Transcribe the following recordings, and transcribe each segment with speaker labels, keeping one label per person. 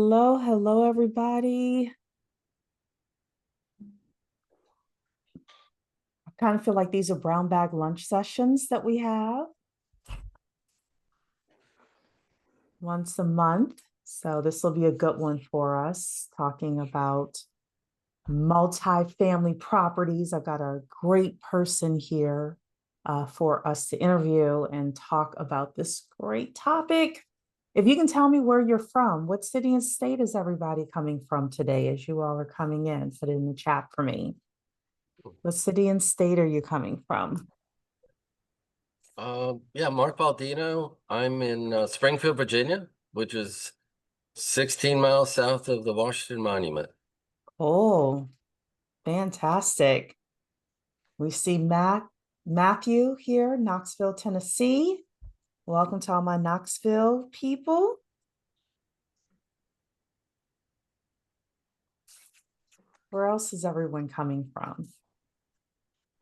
Speaker 1: Hello, everybody. I kind of feel like these are brown bag lunch sessions that we have once a month. So this will be a good one for us, talking about multifamily properties. I've got a great person here for us to interview and talk about this great topic. If you can tell me where you're from, what city and state is everybody coming from today as you all are coming in? Put it in the chat for me. What city and state are you coming from?
Speaker 2: Yeah, Mark Baldino. I'm in Springfield, Virginia, which is 16 miles south of the Washington Monument.
Speaker 1: Oh, fantastic. We see Matthew here, Knoxville, Tennessee. Welcome to all my Knoxville people. Where else is everyone coming from?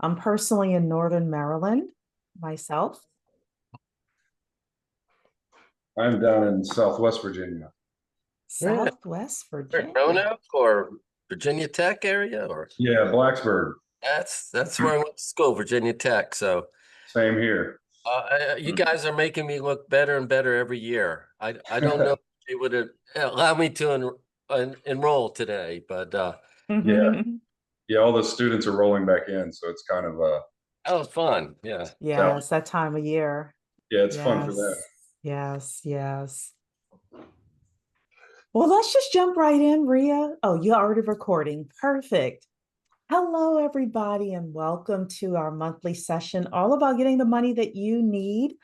Speaker 1: I'm personally in Northern Maryland myself.
Speaker 3: I'm down in Southwest Virginia.
Speaker 1: Southwest Virginia.
Speaker 2: Roanoke or Virginia Tech area, or
Speaker 3: Yeah, Blacksburg.
Speaker 2: that's where I went to school, Virginia Tech. So
Speaker 3: Same here.
Speaker 2: you guys are making me look better and better every year. I don't know if they would allow me to enroll today, but
Speaker 3: Yeah. Yeah, all the students are rolling back in, so it's kind of
Speaker 2: that was fun. Yeah.
Speaker 1: Yeah, it's that time of year.
Speaker 3: yeah, it's fun for them.
Speaker 1: Yes. Well, let's just jump right in, Ria. Oh, you're already recording. Perfect. Hello, everybody, and welcome to our monthly session, all about getting the money that you need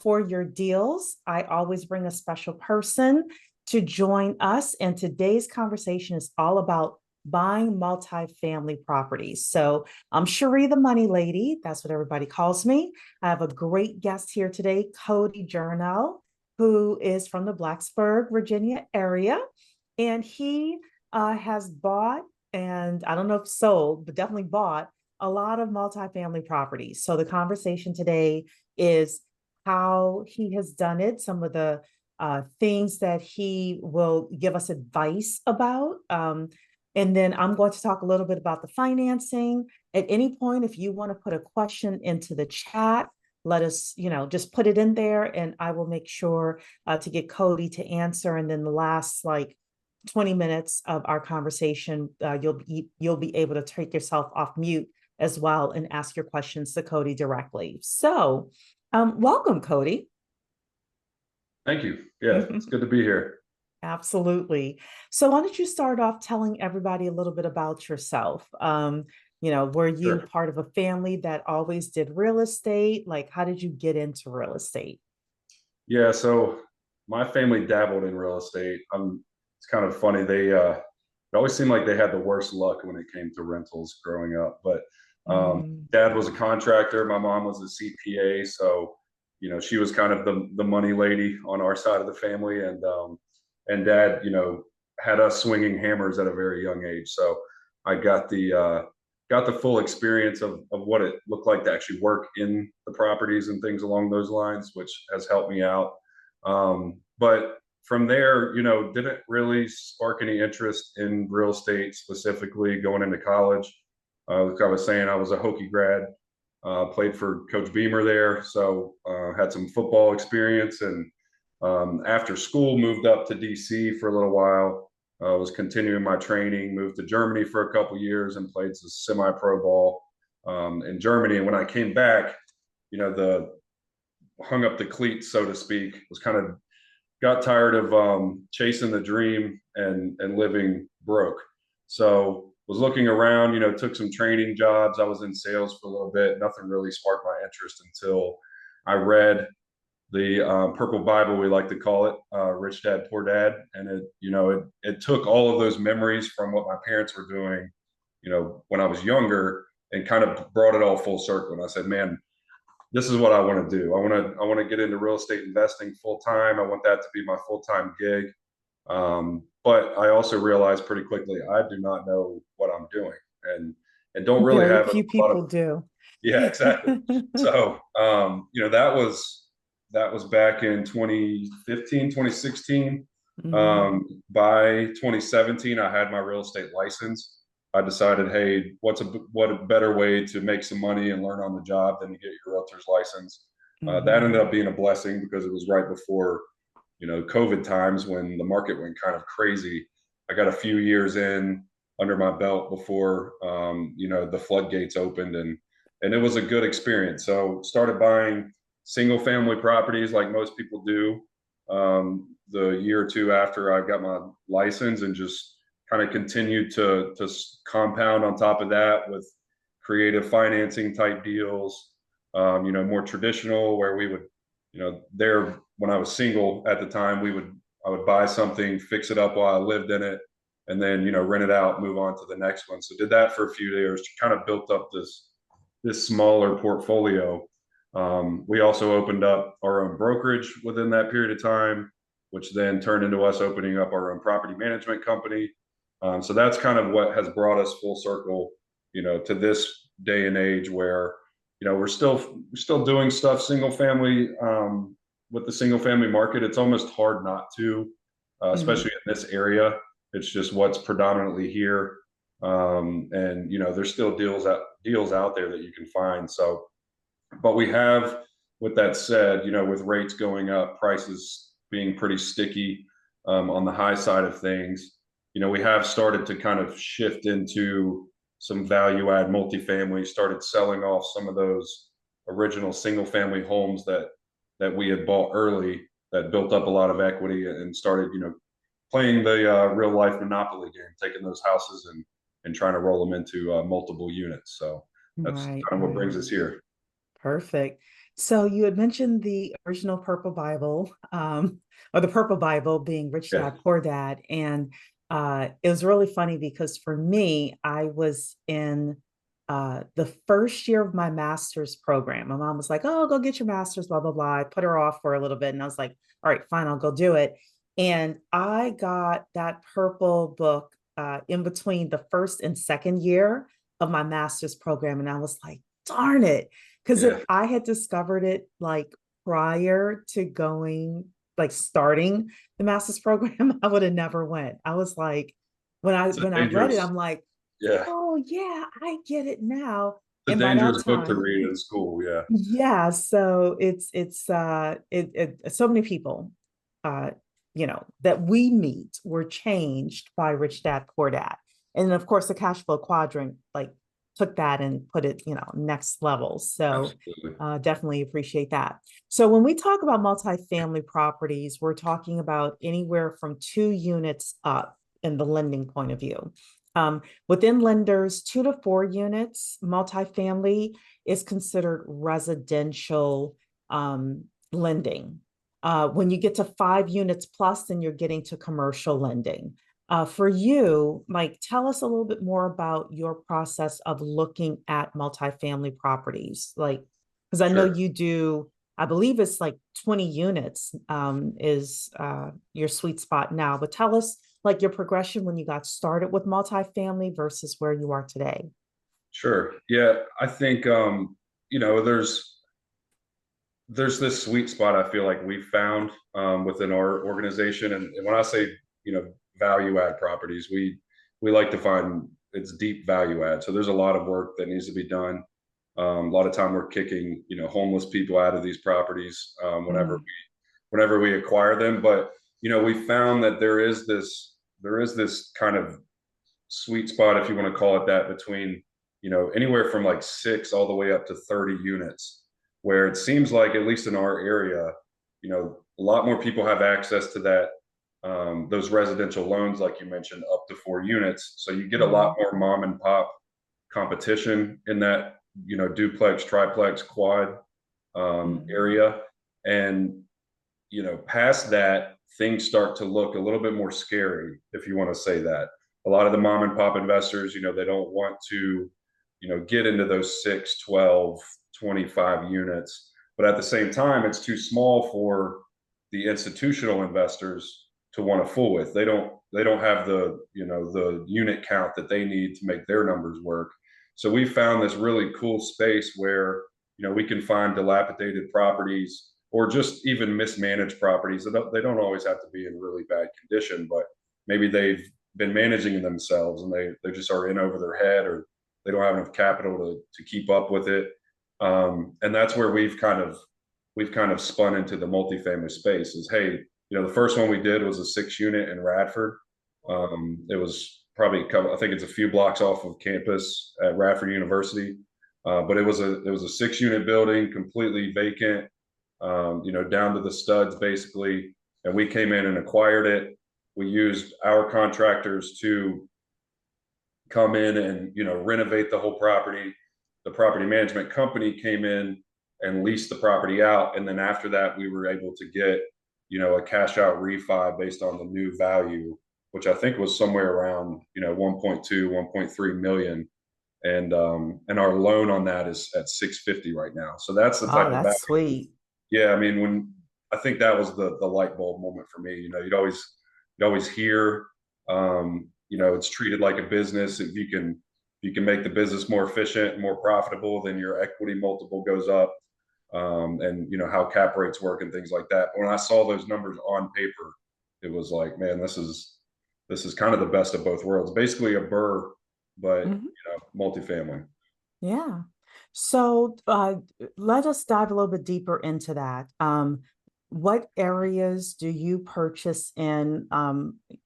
Speaker 1: for your deals. I always bring a special person to join us, and today's conversation is all about buying multifamily properties. So I'm Cheree, the money lady. That's what everybody calls me. I have a great guest here today, Cody Journell, who is from the Blacksburg, Virginia area, and he has bought, and I don't know if sold, but definitely bought a lot of multifamily properties. So the conversation today is how he has done it, some of the things that he will give us advice about. And then I'm going to talk a little bit about the financing. At any point, if you want to put a question into the chat, let us, just put it in there and I will make sure to get Cody to answer. And then the last 20 minutes of our conversation, you'll be able to take yourself off mute as well and ask your questions to Cody directly. So welcome, Cody.
Speaker 3: Thank you. Yeah, it's good to be here.
Speaker 1: Absolutely. So why don't you start off telling everybody a little bit about yourself? Were you
Speaker 3: Sure.
Speaker 1: part of a family that always did real estate? Like, how did you get into real estate?
Speaker 3: Yeah, so my family dabbled in real estate. It's kind of funny. It always seemed like they had the worst luck when it came to rentals growing up. But dad was a contractor. My mom was a CPA. So, she was kind of the money lady on our side of the family. And dad, had us swinging hammers at a very young age. So I got the full experience of what it looked like to actually work in the properties and things along those lines, which has helped me out. But from there, didn't really spark any interest in real estate specifically going into college. Like I was saying, I was a Hokie grad, played for Coach Beamer there, so had some football experience. And after school, moved up to DC for a little while. Was continuing my training, moved to Germany for a couple years and played some semi-pro ball in Germany. And when I came back, the hung up the cleats, so to speak, was kind of got tired of chasing the dream and living broke. So was looking around, took some training jobs. I was in sales for a little bit. Nothing really sparked my interest until I read the Purple Bible, we like to call it, Rich Dad Poor Dad, and it took all of those memories from what my parents were doing, when I was younger, and kind of brought it all full circle. And I said, man, this is what I want to do. I want to get into real estate investing full time. I want that to be my full time gig. But I also realized pretty quickly I do not know what I'm doing, and don't really
Speaker 1: Very
Speaker 3: have
Speaker 1: few
Speaker 3: a lot
Speaker 1: people
Speaker 3: of.
Speaker 1: do.
Speaker 3: Yeah, exactly. So that was back in 2015, 2016. By 2017, I had my real estate license. I decided, hey, what a better way to make some money and learn on the job than to get your realtor's license. That ended up being a blessing because it was right before, COVID times when the market went kind of crazy. I got a few years in under my belt before, the floodgates opened, and it was a good experience. So started buying single family properties like most people do, the year or two after I got my license, and just kind of continued to compound on top of that with creative financing type deals, more traditional, where we would, there when I was single at the time, I would buy something, fix it up while I lived in it, and then rent it out, move on to the next one. So did that for a few years, kind of built up this smaller portfolio. We also opened up our own brokerage within that period of time, which then turned into us opening up our own property management company. So that's kind of what has brought us full circle, to this day and age where, we're still doing stuff single family, with the single family market. It's almost hard not to, especially in this area. It's just what's predominantly here. And there's still deals out there that you can find. So, but we have, with that said, with rates going up, prices being pretty sticky, on the high side of things, we have started to kind of shift into some value add multifamily, started selling off some of those original single family homes that we had bought early, that built up a lot of equity, and started, playing the real life Monopoly game, taking those houses and trying to roll them into multiple units. So that's
Speaker 1: Right,
Speaker 3: kind of what brings us here.
Speaker 1: Perfect. So you had mentioned the original Purple Bible, or the Purple Bible being Rich Dad, Poor Dad. And it was really funny because for me, I was in the first year of my master's program. My mom was like, oh, go get your master's, blah, blah, blah. I put her off for a little bit. And I was like, all right, fine, I'll go do it. And I got that Purple book in between the first and second year of my master's program. And I was like, darn it. Because if I had discovered it like prior to starting the master's program, I would have never went. I was like, when I read it, I'm like, oh yeah, I get it now.
Speaker 3: It's a dangerous book to read in school. Yeah.
Speaker 1: Yeah. So it's so many people, that we meet were changed by Rich Dad, Poor Dad. And of course, the cash flow quadrant, like, took that and put it, next level. So definitely appreciate that. So when we talk about multifamily properties, we're talking about anywhere from 2 units up in the lending point of view. Within lenders, 2 to 4 units, multifamily is considered residential lending. When you get to 5 units plus, then you're getting to commercial lending. For you, Mike, tell us a little bit more about your process of looking at multifamily properties. Like, because I know you do, I believe it's like 20 units is your sweet spot now, but tell us like your progression when you got started with multifamily versus where you are today.
Speaker 3: Sure. Yeah, I think, there's this sweet spot I feel like we found within our organization. And when I say, value add properties, we like to find it's deep value add. So there's a lot of work that needs to be done. A lot of time we're kicking, homeless people out of these properties whenever we acquire them. But, we found that there is this kind of sweet spot, if you want to call it that, between, anywhere from like 6 all the way up to 30 units, where it seems like, at least in our area, a lot more people have access to that, those residential loans, like you mentioned, up to 4 units. So you get a lot more mom and pop competition in that, duplex, triplex, quad area. And, past that, things start to look a little bit more scary, if you want to say that. A lot of the mom and pop investors, they don't want to, get into those 6, 12, 25 units. But at the same time, it's too small for the institutional investors to want to fool with. They don't have the, the unit count that they need to make their numbers work. So we found this really cool space where, we can find dilapidated properties, or just even mismanaged properties. They don't always have to be in really bad condition, but maybe they've been managing themselves and they just are in over their head, or they don't have enough capital to keep up with it. And that's where we've kind of spun into the multifamily space. Is, hey, the first one we did was a 6-unit in Radford. It was probably I think it's a few blocks off of campus at Radford University, but it was a 6-unit building, completely vacant, down to the studs basically. And we came in and acquired it. We used our contractors to come in and renovate the whole property. The property management company came in and leased the property out, and then after that we were able to get a cash out refi based on the new value, which I think was somewhere around 1.2 1.3 million, and our loan on that is at 650 right now. So that's the type of value.
Speaker 1: That's sweet.
Speaker 3: Yeah, I mean, I think that was the light bulb moment for me. You'd always hear it's treated like a business. If you can make the business more efficient and more profitable, then your equity multiple goes up, and how cap rates work and things like that. But when I saw those numbers on paper, it was like, man, this is kind of the best of both worlds. Basically a burr, but multifamily.
Speaker 1: Yeah. So let us dive a little bit deeper into that. What areas do you purchase in?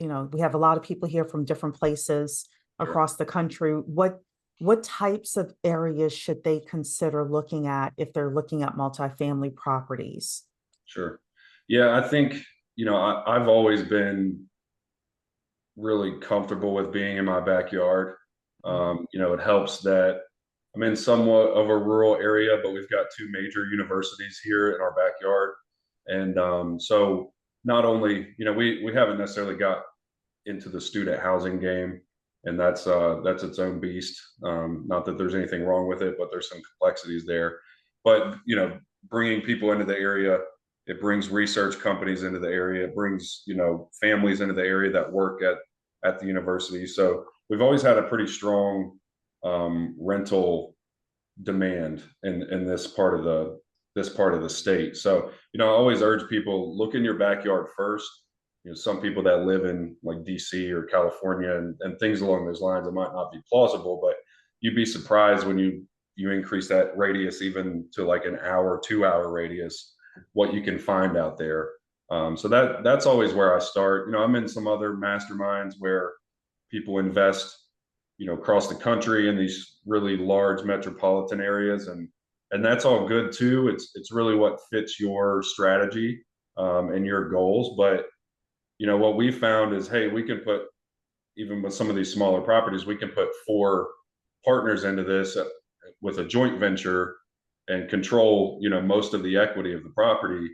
Speaker 1: We have a lot of people here from different places across the country. What types of areas should they consider looking at if they're looking at multifamily properties?
Speaker 3: Sure. Yeah, I think, I've always been really comfortable with being in my backyard. It helps that I'm in somewhat of a rural area, but we've got 2 major universities here in our backyard. And so not only, we haven't necessarily got into the student housing game, and that's its own beast. Not that there's anything wrong with it, but there's some complexities there. But, bringing people into the area, it brings research companies into the area, it brings, families into the area that work at the university. So we've always had a pretty strong rental demand in this part of the state. So, I always urge people, look in your backyard first. Some people that live in like DC or California and things along those lines, it might not be plausible, but you'd be surprised when you increase that radius even to like an hour, 2-hour radius, what you can find out there. So that's always where I start. I'm in some other masterminds where people invest, across the country in these really large metropolitan areas, and that's all good too. It's really what fits your strategy and your goals. But what we found is, hey, we can put, even with some of these smaller properties, we can put 4 partners into this with a joint venture and control most of the equity of the property,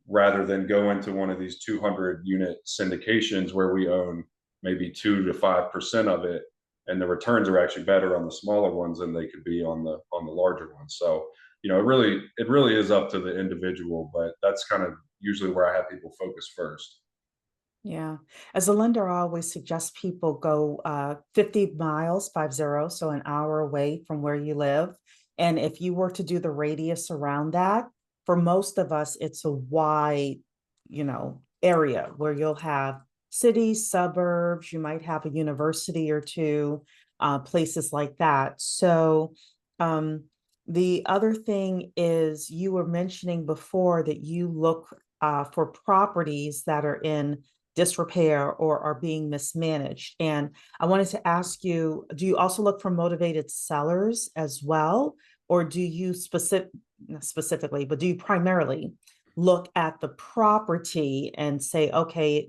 Speaker 3: rather than go into one of these 200-unit syndications where we own maybe 2 to 5% of it, and the returns are actually better on the smaller ones than they could be on the larger ones. So it really is up to the individual, but that's kind of usually where I have people focus first.
Speaker 1: Yeah. As a lender, I always suggest people go 50 miles, 50, so an hour away from where you live. And if you were to do the radius around that, for most of us, it's a wide, area where you'll have cities, suburbs, you might have a university or 2, places like that. So the other thing is, you were mentioning before that you look for properties that are in disrepair or are being mismanaged. And I wanted to ask you, do you also look for motivated sellers as well? Or do you not specifically, but do you primarily look at the property and say, okay,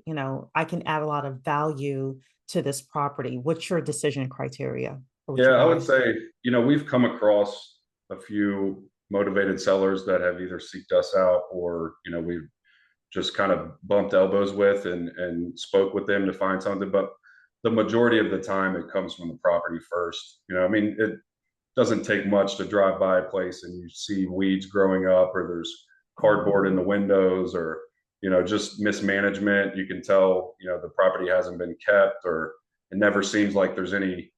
Speaker 1: I can add a lot of value to this property? What's your decision criteria?
Speaker 3: Yeah, I would say, we've come across a few motivated sellers that have either seeked us out, or, we've just kind of bumped elbows with and spoke with them to find something. But the majority of the time it comes from the property first. It doesn't take much to drive by a place and you see weeds growing up, or there's cardboard in the windows, or, just mismanagement. You can tell, the property hasn't been kept, or it never seems like there's any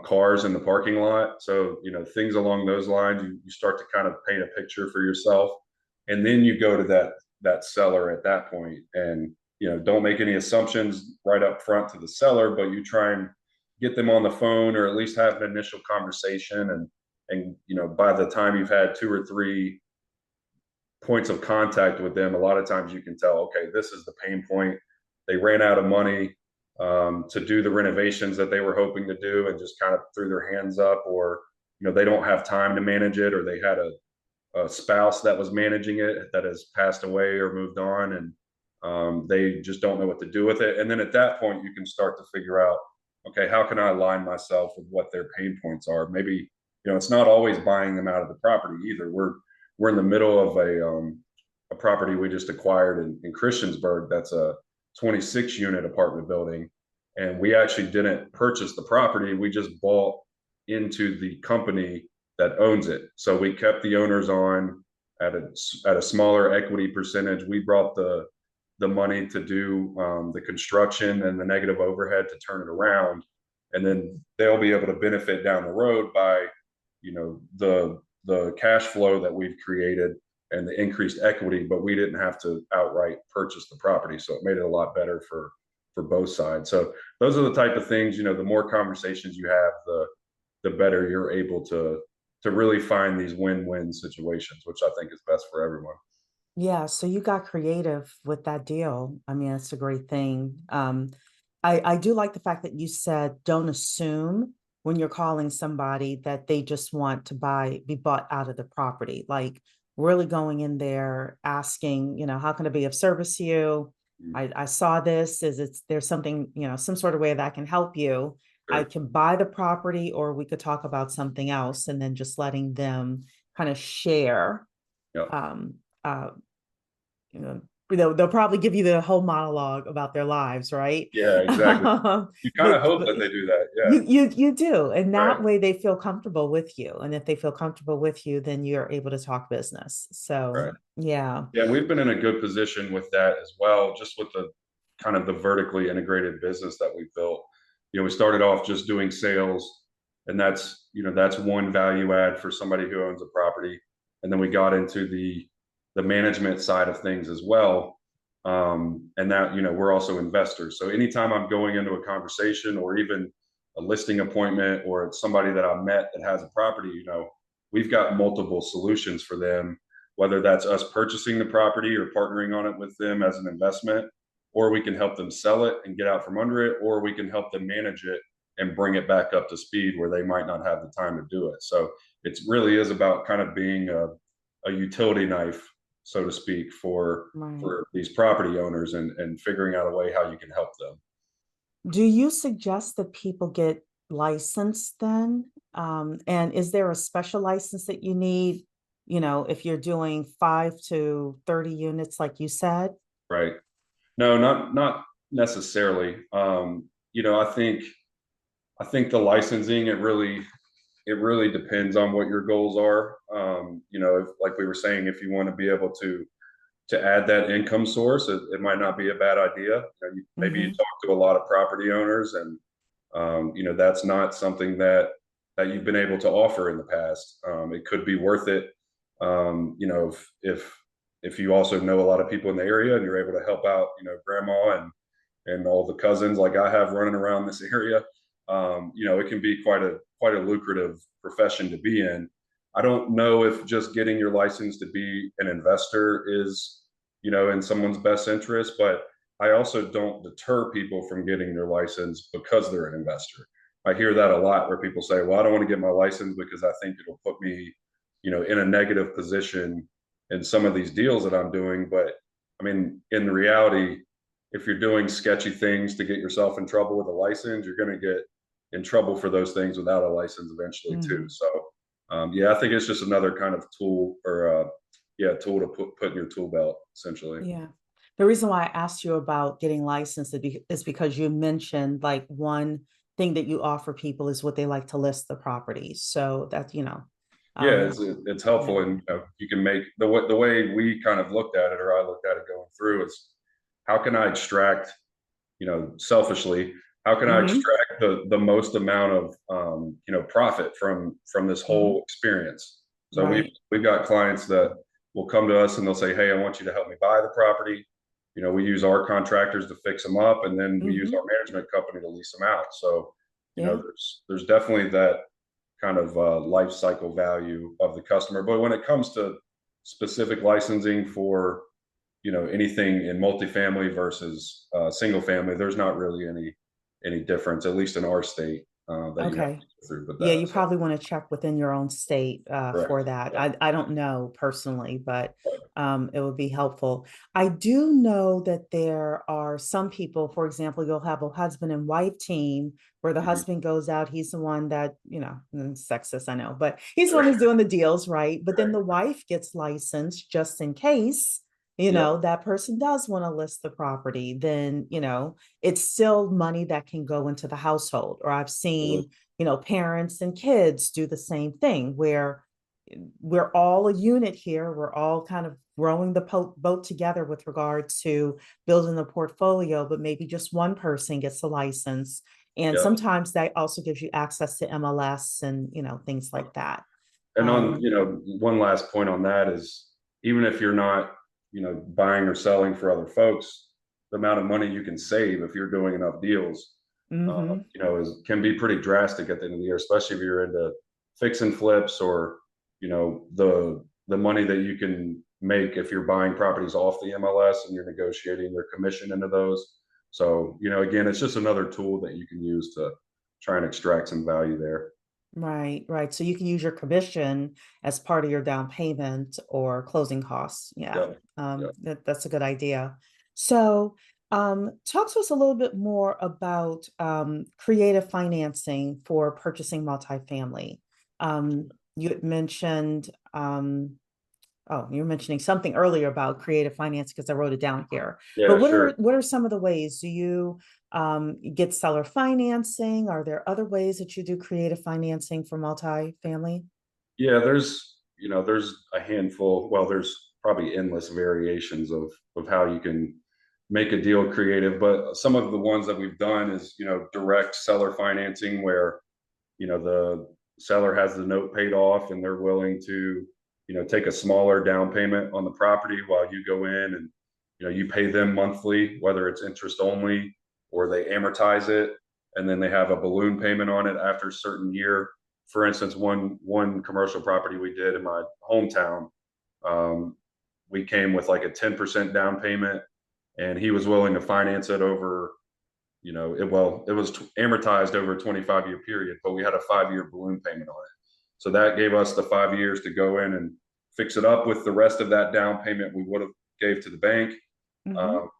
Speaker 3: cars in the parking lot. So, things along those lines, you start to kind of paint a picture for yourself. And then you go to that seller at that point, and don't make any assumptions right up front to the seller, but you try and get them on the phone, or at least have an initial conversation. And by the time you've had 2 or 3 points of contact with them, a lot of times you can tell, okay, this is the pain point. They ran out of money to do the renovations that they were hoping to do, and just kind of threw their hands up, or they don't have time to manage it, or they had a spouse that was managing it that has passed away or moved on, and they just don't know what to do with it. And then at that point, you can start to figure out, okay, how can I align myself with what their pain points are? Maybe it's not always buying them out of the property either. We're in the middle of a property we just acquired in Christiansburg. That's a 26 unit apartment building, and we actually didn't purchase the property. We just bought into the company that owns it. So we kept the owners on at a smaller equity percentage. We brought the money to do the construction and the negative overhead to turn it around, and then they'll be able to benefit down the road by the cash flow that we've created and the increased equity. But we didn't have to outright purchase the property, so it made it a lot better for both sides. So those are the type of things, the more conversations you have, the better you're able to really find these win-win situations, which I think is best for everyone.
Speaker 1: Yeah, so you got creative with that deal. I mean, that's a great thing. I do like the fact that you said don't assume when you're calling somebody that they just want to be bought out of the property. Like, really going in there asking, how can I be of service to you? I saw this. There's something, some sort of way that I can help you.
Speaker 3: Sure.
Speaker 1: I can buy the property, or we could talk about something else, and then just letting them kind of share.
Speaker 3: Yep.
Speaker 1: They'll probably give you the whole monologue about their lives, right?
Speaker 3: Yeah, exactly. You kind of hope that they do that. Yeah.
Speaker 1: You do. And that
Speaker 3: Right.
Speaker 1: way they feel comfortable with you. And if they feel comfortable with you, then you're able to talk business. So
Speaker 3: Right.
Speaker 1: yeah.
Speaker 3: Yeah, we've been in a good position with that as well, just with the kind of the vertically integrated business that we built. We started off just doing sales, and that's one value add for somebody who owns a property. And then we got into the management side of things as well. And that, we're also investors. So anytime I'm going into a conversation, or even a listing appointment, or it's somebody that I met that has a property, we've got multiple solutions for them, whether that's us purchasing the property or partnering on it with them as an investment, or we can help them sell it and get out from under it, or we can help them manage it and bring it back up to speed where they might not have the time to do it. So it really is about kind of being a utility knife, so to speak, for these property owners, and figuring out a way how you can help them.
Speaker 1: Do you suggest that people get licensed then? And is there a special license that you need, if you're doing 5 to 30 units, like you said?
Speaker 3: Right. No, not necessarily. I think the licensing, it really depends on what your goals are. Like we were saying, if you want to be able to add that income source, it might not be a bad idea. Maybe you talk to a lot of property owners, and that's not something that you've been able to offer in the past. It could be worth it. If you also know a lot of people in the area, and you're able to help out, grandma and all the cousins like I have running around this area, it can be quite a lucrative profession to be in. I don't know if just getting your license to be an investor is, in someone's best interest, but I also don't deter people from getting their license because they're an investor. I hear that a lot, where people say, well, I don't want to get my license because I think it'll put me, in a negative position in some of these deals that I'm doing. But I mean, in the reality, if you're doing sketchy things to get yourself in trouble with a license, you're going to get in trouble for those things without a license eventually too. So I think it's just another kind of tool, or tool to put in your tool belt, essentially.
Speaker 1: Yeah. The reason why I asked you about getting licensed is because you mentioned, like, one thing that you offer people is what they like to list the properties. So that's,
Speaker 3: it's helpful.
Speaker 1: Yeah.
Speaker 3: And you can make the way we kind of looked at it, or I looked at it going through, is how can I extract, selfishly, how can I extract the most amount of profit from this whole experience? So we've got clients that will come to us and they'll say, hey, I want you to help me buy the property. You know, we use our contractors to fix them up, and then we use our management company to lease them out. So, you know, there's definitely that kind of life cycle value of the customer. But when it comes to specific licensing for, you know, anything in multifamily versus single family, there's not really any difference, at least in our state, that you have to go through with that.
Speaker 1: Yeah, you probably want to check within your own state for that.
Speaker 3: Yeah.
Speaker 1: I don't know personally, but it would be helpful. I do know that there are some people, for example, you'll have a husband and wife team where the husband goes out, he's the one that, you know, sexist, I know, but he's the one who's doing the deals, right? But then the wife gets licensed just in case, you know, that person does want to list the property, then, you know, it's still money that can go into the household. Or I've seen, you know, parents and kids do the same thing where we're all a unit here. We're all kind of rowing the boat together with regard to building the portfolio, but maybe just one person gets a license. And sometimes that also gives you access to MLS and, you know, things like that.
Speaker 3: And on, you know, one last point on that is, even if you're not, you know, buying or selling for other folks, the amount of money you can save if you're doing enough deals, you know, can be pretty drastic at the end of the year, especially if you're into fix and flips, or, you know, the money that you can make if you're buying properties off the MLS and you're negotiating their commission into those. So, you know, again, it's just another tool that you can use to try and extract some value there.
Speaker 1: Right, right. So you can use your commission as part of your down payment or closing costs. Yeah, that's a good idea. So talk to us a little bit more about creative financing for purchasing multifamily. You had mentioned, oh, you were mentioning something earlier about creative finance because I wrote it down here. But what are some of the ways? Do you get seller financing? Are there other ways that you do creative financing for multifamily?
Speaker 3: Yeah, there's, you know, there's a handful. Well, there's probably endless variations of how you can make a deal creative. But some of the ones that we've done is, you know, direct seller financing, where, you know, the seller has the note paid off and they're willing to, you know, take a smaller down payment on the property while you go in and, you know, you pay them monthly, whether it's interest only or they amortize it, and then they have a balloon payment on it after a certain year. For instance, one commercial property we did in my hometown, we came with like a 10% down payment, and he was willing to finance it over, you know, it was amortized over a 25-year period, but we had a 5-year balloon payment on it. So that gave us the 5 years to go in and fix it up with the rest of that down payment we would have gave to the bank.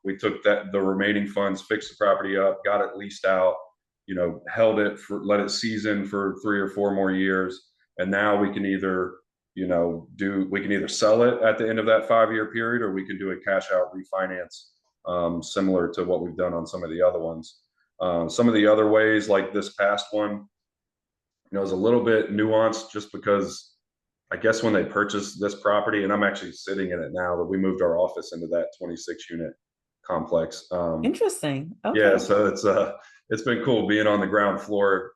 Speaker 3: We took the remaining funds, fixed the property up, got it leased out, you know, held it for, let it season for 3 or 4 more years. And now we can either, you know, we can either sell it at the end of that 5-year period, or we can do a cash out refinance, similar to what we've done on some of the other ones. Some of the other ways, like this past one, you know, is a little bit nuanced, just because I guess when they purchased this property, and I'm actually sitting in it now, that we moved our office into that 26 unit complex.
Speaker 1: Interesting. Okay.
Speaker 3: Yeah, so it's been cool being on the ground floor,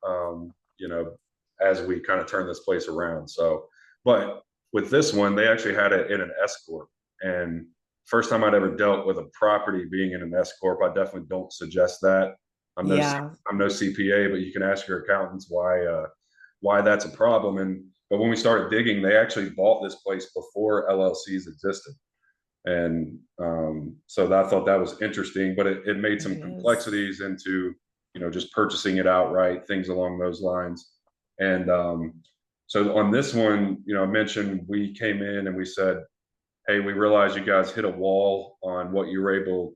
Speaker 3: you know, as we kind of turn this place around. So, but with this one, they actually had it in an S corp, and first time I'd ever dealt with a property being in an S corp. I definitely don't suggest that. I'm no CPA, but you can ask your accountants why that's a problem. But when we started digging, they actually bought this place before LLCs existed. And so I thought that was interesting, but it made some complexities into, you know, just purchasing it outright, things along those lines. And so on this one, you know, I mentioned we came in and we said, hey, we realize you guys hit a wall on what you were able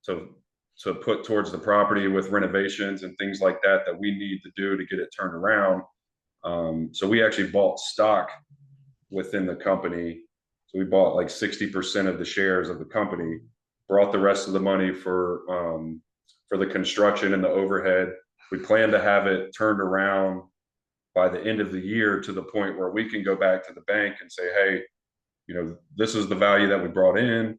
Speaker 3: to put towards the property with renovations and things like that we need to do to get it turned around. So we actually bought stock within the company. So we bought like 60% of the shares of the company, brought the rest of the money for the construction and the overhead. We plan to have it turned around by the end of the year, to the point where we can go back to the bank and say, hey, you know, this is the value that we brought in.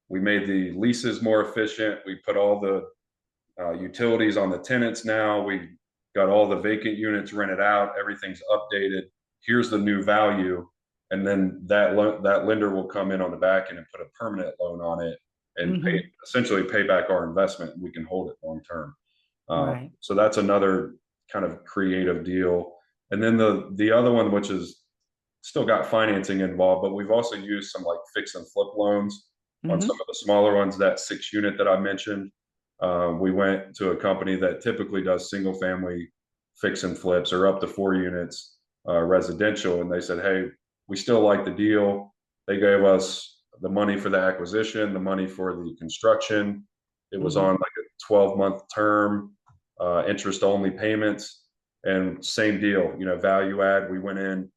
Speaker 3: We made the leases more efficient. We put all the utilities on the tenants now. We got all the vacant units rented out. Everything's updated. Here's the new value. and then that lender will come in on the back end and put a permanent loan on it and essentially pay back our investment, and we can hold it long term.
Speaker 1: Right.
Speaker 3: So that's another kind of creative deal. And then the other one, which is still got financing involved, but we've also used some like fix and flip loans on some of the smaller ones. That 6 unit that I mentioned, we went to a company that typically does single family fix and flips, or up to 4 units residential, and they said, hey, we still like the deal. They gave us the money for the acquisition, the money for the construction. It was on like a 12-month term, interest only payments, and same deal, value add. We went in,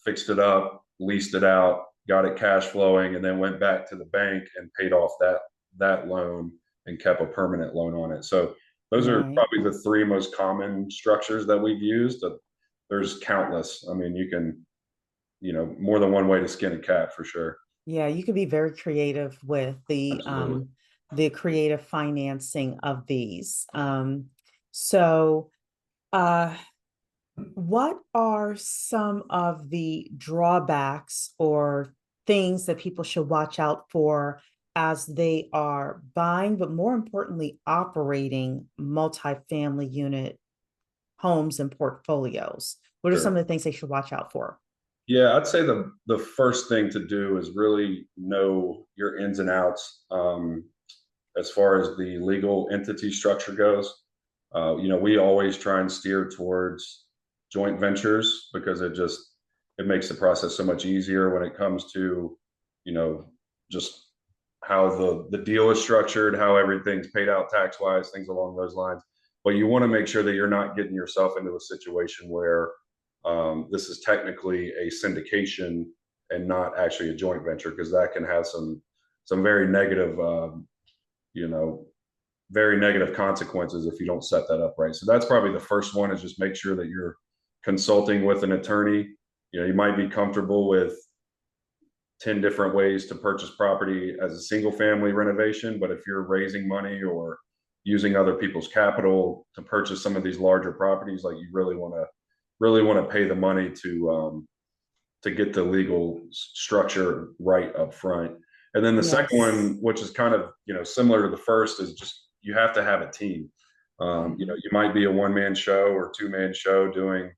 Speaker 3: fixed it up, leased it out, got it cash flowing, and then went back to the bank and paid off that loan and kept a permanent loan on it. So those are probably the 3 most common structures that we've used. There's countless. I mean, you can, more than one way to skin a cat for sure.
Speaker 1: Yeah, you could be very creative with the creative financing of these. So what are some of the drawbacks or things that people should watch out for as they are buying, but more importantly, operating multifamily unit homes and portfolios? What are some of the things they should watch out for?
Speaker 3: Yeah, I'd say the first thing to do is really know your ins and outs as far as the legal entity structure goes. We always try and steer towards joint ventures because it makes the process so much easier when it comes to, just how the deal is structured, how everything's paid out tax wise, things along those lines. But you want to make sure that you're not getting yourself into a situation where this is technically a syndication and not actually a joint venture, because that can have some very negative, very negative consequences if you don't set that up right. So that's probably the first one, is just make sure that you're consulting with an attorney. You might be comfortable with 10 different ways to purchase property as a single family renovation, but if you're raising money or using other people's capital to purchase some of these larger properties, like, you really want to pay the money to get the legal structure right up front. And then the second one, which is kind of similar to the first, is just you have to have a team. You might be a one-man show or two-man show doing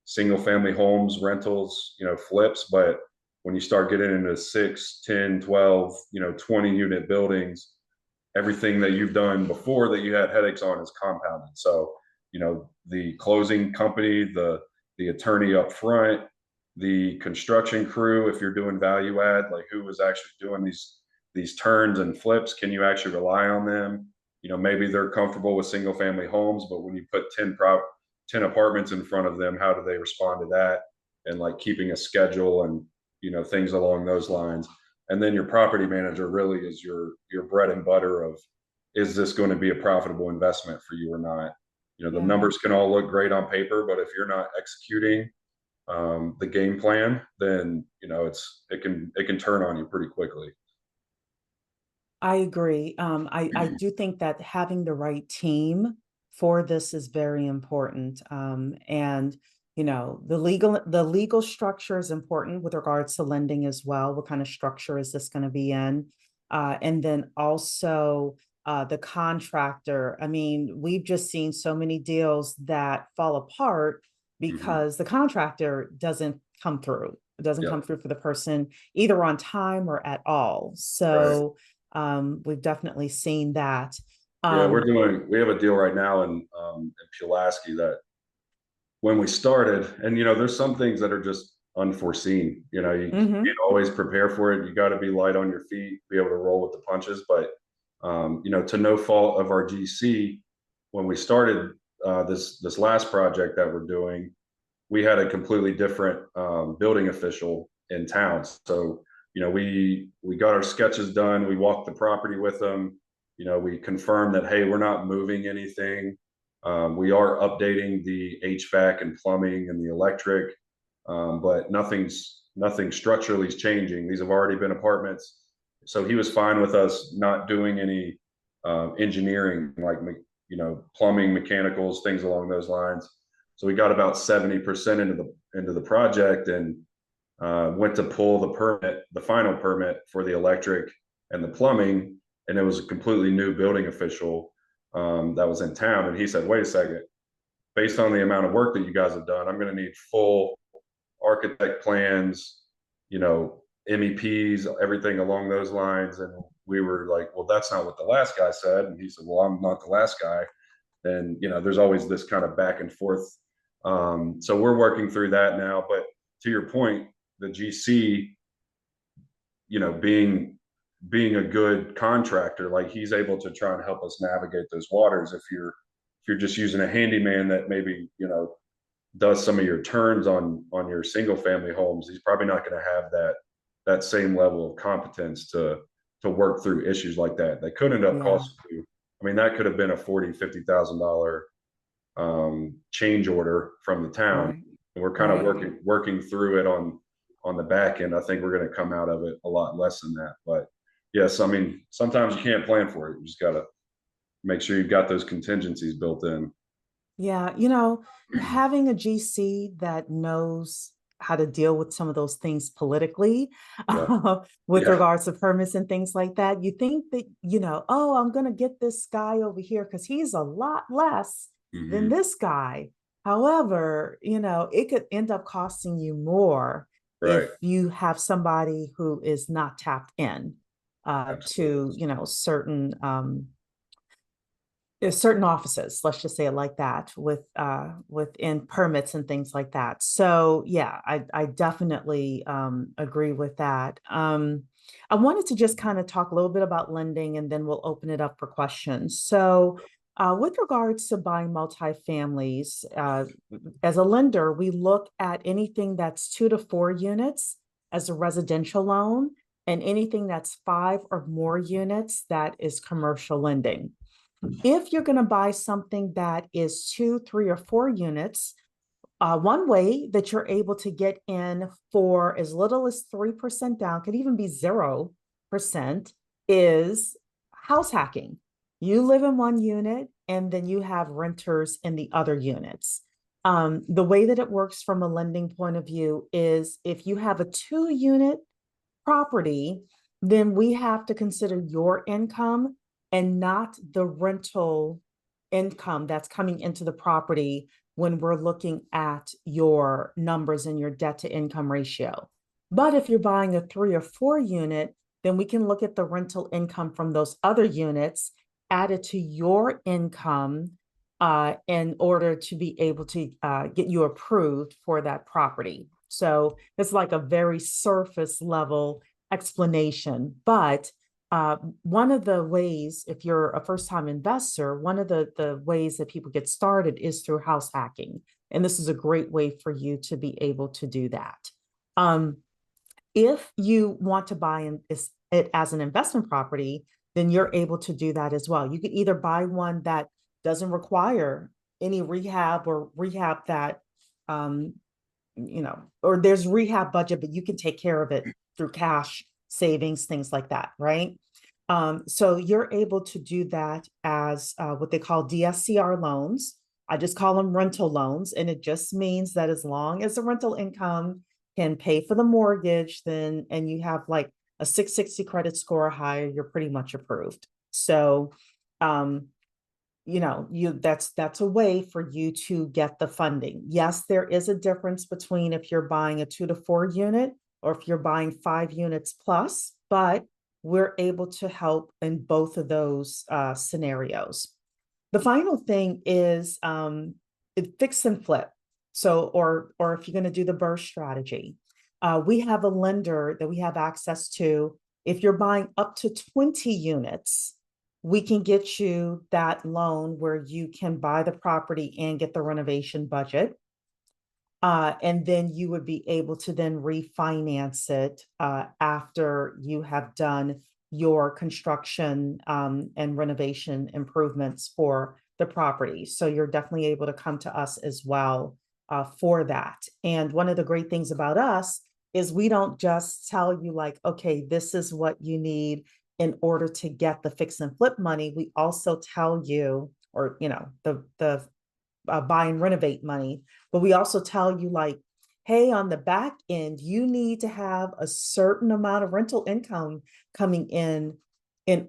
Speaker 3: single family homes, rentals, flips, but when you start getting into 6, 10, 12, 20 unit buildings, everything that you've done before that you had headaches on is compounded. So, the closing company, the attorney up front, the construction crew, if you're doing value add, like who is actually doing these turns and flips, can you actually rely on them? Maybe they're comfortable with single family homes, but when you put 10 apartments in front of them, how do they respond to that? And like keeping a schedule and things along those lines. And then your property manager really is your bread and butter of, is this going to be a profitable investment for you or not? The numbers can all look great on paper, but if you're not executing the game plan, then it can turn on you pretty quickly.
Speaker 1: I agree. I do think that having the right team for this is very important. And the legal structure is important with regards to lending as well. What kind of structure is this going to be in? And then also the contractor. I mean, we've just seen so many deals that fall apart because the contractor doesn't come through. It doesn't come through for the person either on time or at all. So we've definitely seen that.
Speaker 3: We have a deal right now in Pulaski that when we started, and there's some things that are just unforeseen. You can't always prepare for it. You got to be light on your feet, be able to roll with the punches. But to no fault of our GC, when we started this last project that we're doing, we had a completely different building official in town. So we got our sketches done. We walked the property with them. We confirmed that, hey, we're not moving anything. We are updating the HVAC and plumbing and the electric, but nothing structurally is changing. These have already been apartments. So he was fine with us not doing any engineering, like, plumbing, mechanicals, things along those lines. So we got about 70% into the project, and went to pull the final permit for the electric and the plumbing, and it was a completely new building official that was in town. And he said, wait a second, based on the amount of work that you guys have done, I'm going to need full architect plans, MEPs, everything along those lines. And we were like, well, that's not what the last guy said. And he said, well, I'm not the last guy. And, there's always this kind of back and forth. So we're working through that now. But to your point, the GC, being a good contractor, like he's able to try and help us navigate those waters. If you're just using a handyman that maybe, does some of your turns on your single family homes, he's probably not going to have that same level of competence to work through issues like that. That could end up costing you. I mean, that could have been a $40,000-$50,000 change order from the town.
Speaker 1: Right.
Speaker 3: And we're kind of working through it on the back end. I think we're going to come out of it a lot less than that. But yes, I mean, sometimes you can't plan for it. You just got to make sure you've got those contingencies built in.
Speaker 1: Yeah, having a GC that knows how to deal with some of those things politically, with regards to permits and things like that, you think that, oh, I'm going to get this guy over here because he's a lot less than this guy. However, it could end up costing you more if you have somebody who is not tapped in to, certain there's certain offices, let's just say it like that, within permits and things like that. So yeah, I definitely agree with that. I wanted to just kind of talk a little bit about lending, and then we'll open it up for questions. So with regards to buying multifamilies, as a lender, we look at anything that's 2 to 4 units as a residential loan, and anything that's 5 or more units, that is commercial lending. If you're going to buy something that is 2, 3, or 4 units, one way that you're able to get in for as little as 3% down, could even be 0%, is house hacking. You live in one unit and then you have renters in the other units. The way that it works from a lending point of view is if you have a 2-unit property, then we have to consider your income and not the rental income that's coming into the property when we're looking at your numbers and your debt to income ratio. But if you're buying a 3 or 4 unit, then we can look at the rental income from those other units added to your income in order to be able to get you approved for that property. So it's like a very surface level explanation, but one of the ways, if you're a first-time investor, one of the ways that people get started is through house hacking. And this is a great way for you to be able to do that. If you want to buy it as an investment property, then you're able to do that as well. You could either buy one that doesn't require any rehab, or rehab that, or there's rehab budget, but you can take care of it through cash savings, things like that, right? So you're able to do that as what they call DSCR loans. I just call them rental loans. And it just means that as long as the rental income can pay for the mortgage, then, and you have like a 660 credit score or higher, you're pretty much approved. So, that's a way for you to get the funding. Yes, there is a difference between if you're buying a 2 to 4 unit or if you're buying 5 units plus, but we're able to help in both of those scenarios. The final thing is fix and flip. So, or if you're going to do the burst strategy, we have a lender that we have access to. If you're buying up to 20 units, we can get you that loan where you can buy the property and get the renovation budget. And then you would be able to then refinance it after you have done your construction and renovation improvements for the property. So you're definitely able to come to us as well for that. And one of the great things about us is we don't just tell you like, okay, this is what you need in order to get the fix and flip money. We also tell you, or, the buy and renovate money, but we also tell you like, hey, on the back end, you need to have a certain amount of rental income coming in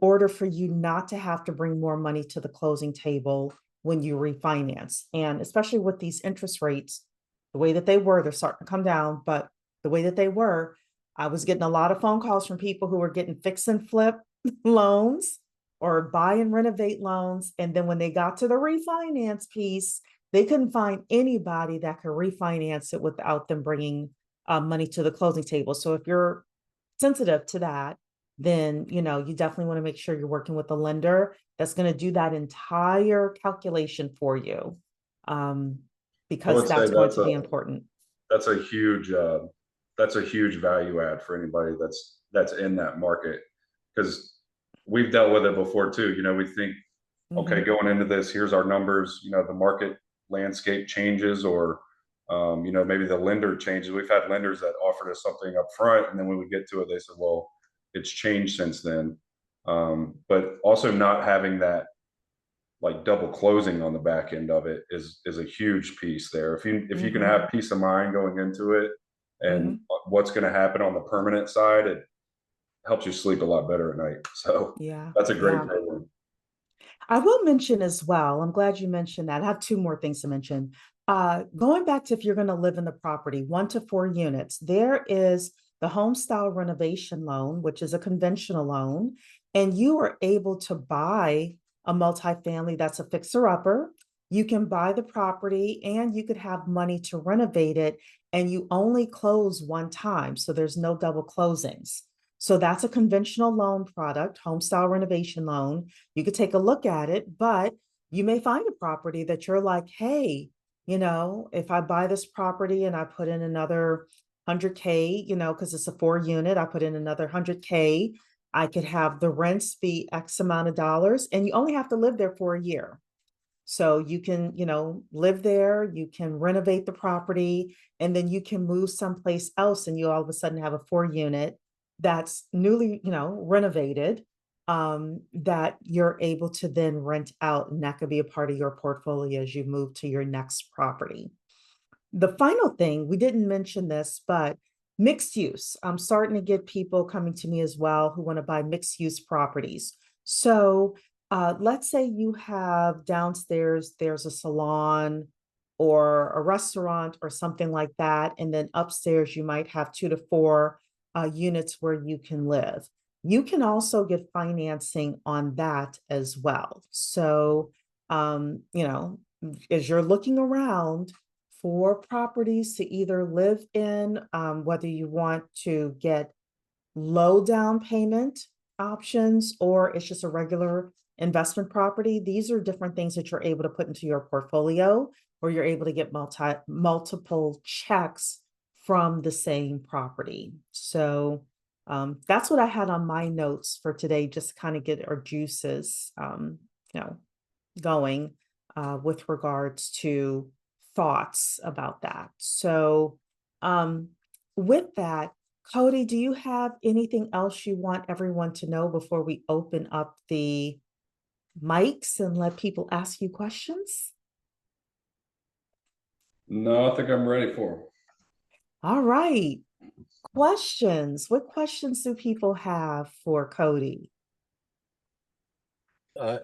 Speaker 1: order for you not to have to bring more money to the closing table when you refinance. And especially with these interest rates, the way that they were, they're starting to come down, but the way that they were, I was getting a lot of phone calls from people who were getting fix and flip loans or buy and renovate loans. And then when they got to the refinance piece, they couldn't find anybody that could refinance it without them bringing money to the closing table. So if you're sensitive to that, then you definitely want to make sure you're working with a lender that's going to do that entire calculation for you, because that's going to be important.
Speaker 3: That's a huge value add for anybody that's in that market, because we've dealt with it before too. We think, okay, going into this, here's our numbers. The market landscape changes, or maybe the lender changes. We've had lenders that offered us something up front, and then when we get to it, they said, well, it's changed since then. But also not having that like double closing on the back end of it is a huge piece there. If you can have peace of mind going into it, and what's going to happen on the permanent side, it helps you sleep a lot better at night. So
Speaker 1: yeah,
Speaker 3: that's a great program.
Speaker 1: I will mention as well, I'm glad you mentioned that. I have two more things to mention. Going back to if you're going to live in the property, 1 to 4 units, there is the home style renovation loan, which is a conventional loan, and you are able to buy a multifamily that's a fixer upper. You can buy the property and you could have money to renovate it, and you only close one time. So there's no double closings. So that's a conventional loan product, home style renovation loan. You could take a look at it, but you may find a property that you're like, hey, if I buy this property and I put in another 100K, because it's a 4 unit, I put in another 100K, I could have the rents be X amount of dollars, and you only have to live there for a year. So you can, live there, you can renovate the property, and then you can move someplace else, and you all of a sudden have a 4 unit that's newly, renovated, that you're able to then rent out, and that could be a part of your portfolio as you move to your next property. The final thing, we didn't mention this, but mixed use. I'm starting to get people coming to me as well who want to buy mixed use properties. So let's say you have downstairs, there's a salon or a restaurant or something like that. And then upstairs, you might have 2 to 4 units where you can live. You can also get financing on that as well. So, as you're looking around for properties to either live in, whether you want to get low down payment options or it's just a regular investment property, these are different things that you're able to put into your portfolio, or you're able to get multiple checks from the same property. So that's what I had on my notes for today, just to kind of get our juices going with regards to thoughts about that. So with that, Cody, do you have anything else you want everyone to know before we open up the mics and let people ask you questions?
Speaker 3: No, I think I'm ready for them.
Speaker 1: All right. Questions. What questions do people have for Cody?
Speaker 2: I